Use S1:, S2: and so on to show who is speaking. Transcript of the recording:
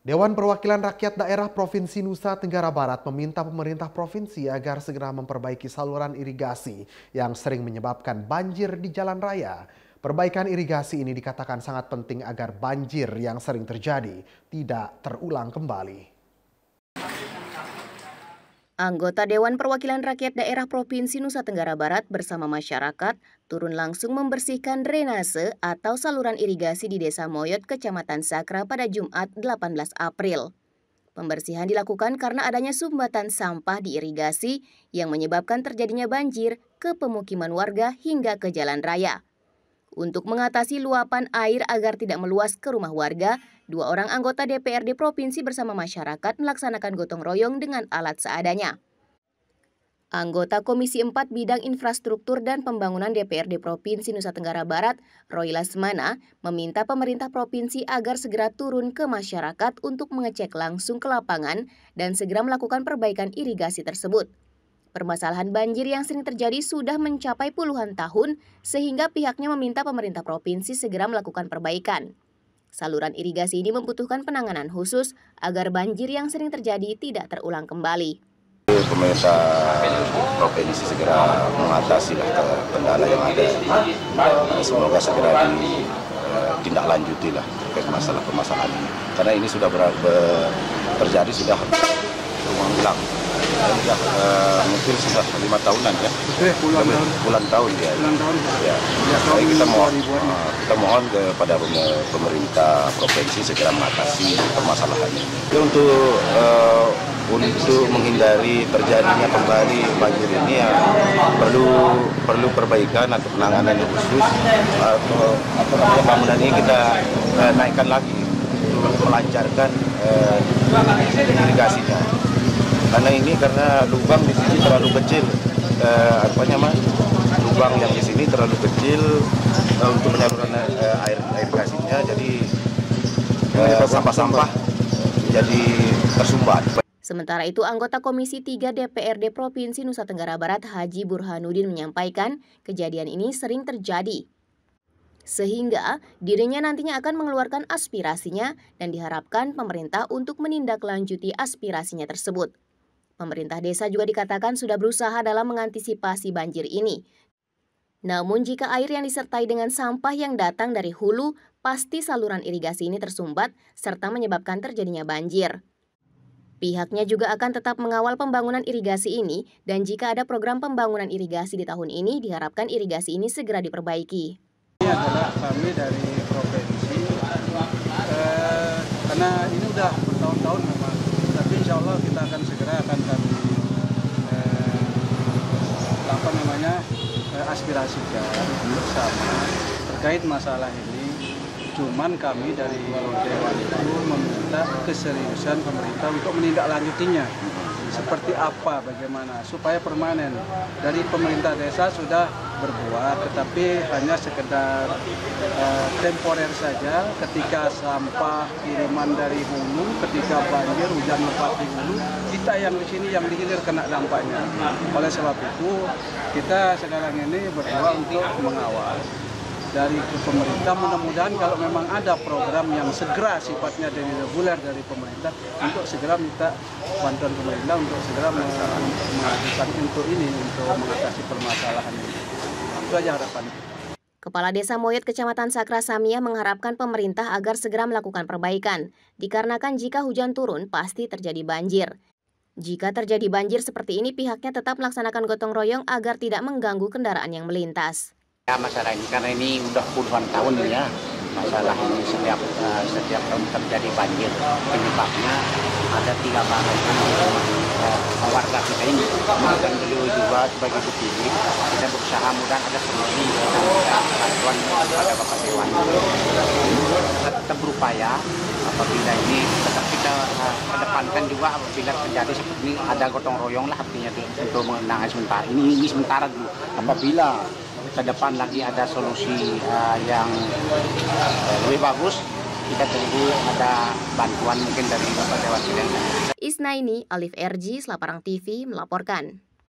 S1: Dewan Perwakilan Rakyat Daerah Provinsi Nusa Tenggara Barat meminta pemerintah provinsi agar segera memperbaiki saluran irigasi yang sering menyebabkan banjir di jalan raya. Perbaikan irigasi ini dikatakan sangat penting agar banjir yang sering terjadi tidak terulang kembali.
S2: Anggota Dewan Perwakilan Rakyat Daerah Provinsi Nusa Tenggara Barat bersama masyarakat turun langsung membersihkan drainase atau saluran irigasi di Desa Moyot, Kecamatan Sakra pada Jumat 18 April. Pembersihan dilakukan karena adanya sumbatan sampah di irigasi yang menyebabkan terjadinya banjir ke pemukiman warga hingga ke jalan raya. Untuk mengatasi luapan air agar tidak meluas ke rumah warga, 2 orang anggota DPRD Provinsi bersama masyarakat melaksanakan gotong royong dengan alat seadanya. Anggota Komisi 4 Bidang Infrastruktur dan Pembangunan DPRD Provinsi Nusa Tenggara Barat, Roy Lasmana, meminta pemerintah provinsi agar segera turun ke masyarakat untuk mengecek langsung ke lapangan dan segera melakukan perbaikan irigasi tersebut. Permasalahan banjir yang sering terjadi sudah mencapai puluhan tahun, sehingga pihaknya meminta pemerintah provinsi segera melakukan perbaikan. Saluran irigasi ini membutuhkan penanganan khusus agar banjir yang sering terjadi tidak terulang kembali.
S3: Pemerintah provinsi segera mengatasi kendala yang ada. Semoga segera ditindaklanjuti lah terkait masalah-permasalahan ini. Karena ini sudah terjadi sudah berulang-ulang. Mungkin sudah 5 tahunan ya. Puluhan tahun ya. Ya. Jadi kita mohon kepada pemerintah provinsi segera mengatasi permasalahan ini. Untuk menghindari terjadinya kembali banjir ini ya perlu perbaikan atau penanganan yang khusus atau bangunan ini kita naikkan lagi untuk melancarkan irigasinya. Karena lubang di sini terlalu kecil, lubang yang di sini terlalu kecil untuk penyaluran air irigasinya, jadi sampah-sampah jadi tersumbat.
S2: Sementara itu, anggota Komisi 3 DPRD Provinsi Nusa Tenggara Barat Haji Burhanuddin menyampaikan kejadian ini sering terjadi. Sehingga dirinya nantinya akan mengeluarkan aspirasinya dan diharapkan pemerintah untuk menindaklanjuti aspirasinya tersebut. Pemerintah desa juga dikatakan sudah berusaha dalam mengantisipasi banjir ini. Namun jika air yang disertai dengan sampah yang datang dari hulu, pasti saluran irigasi ini tersumbat serta menyebabkan terjadinya banjir. Pihaknya juga akan tetap mengawal pembangunan irigasi ini dan jika ada program pembangunan irigasi di tahun ini, diharapkan irigasi ini segera diperbaiki.
S4: Ini adalah kami dari provinsi, karena ini udah bertahun-tahun memang, tapi insya Allah kita akan segera kami aspirasikan bersama terkait masalah ini. Cuman kami dari Dewan itu meminta keseriusan pemerintah untuk menindaklanjutinya. Seperti apa, bagaimana, supaya permanen. Dari pemerintah desa sudah berbuat, tetapi hanya sekedar temporer saja ketika sampah kiriman dari hulu, ketika banjir, hujan lebat di hulu, kita yang di sini yang dihilir kena dampaknya. Oleh sebab itu, kita sekarang ini berdoa untuk mengawal. Dari pemerintah, mudah-mudahan kalau memang ada program yang segera sifatnya dari reguler dari pemerintah untuk segera minta bantuan pemerintah untuk segera melakukan untuk mengatasi permasalahan ini. Itu aja harapan.
S2: Kepala Desa Moyot Kecamatan Sakra Samiah mengharapkan pemerintah agar segera melakukan perbaikan, dikarenakan jika hujan turun pasti terjadi banjir. Jika terjadi banjir seperti ini, pihaknya tetap melaksanakan gotong royong agar tidak mengganggu kendaraan yang melintas.
S5: Ya, masalah ini karena ini udah puluhan tahun ya, masalah ini setiap tahun terjadi banjir. Penyebabnya ada 3 bangunan warga kita ini, dan beliau juga sebagai bukti kita berusaha mudah ada solusi dan bantuan kepada Bapak Dewan. Tetap berupaya apabila ini tetap kita kedepankan juga apabila terjadi seperti ini ada gotong royong lah artinya untuk menangani sementara ini sementara dulu. Apabila ke depan lagi ada solusi yang lebih bagus, kita tunggu ada bantuan mungkin dari Bapak Dewan.
S2: Isnaini, Alif RG, Selaparang TV melaporkan.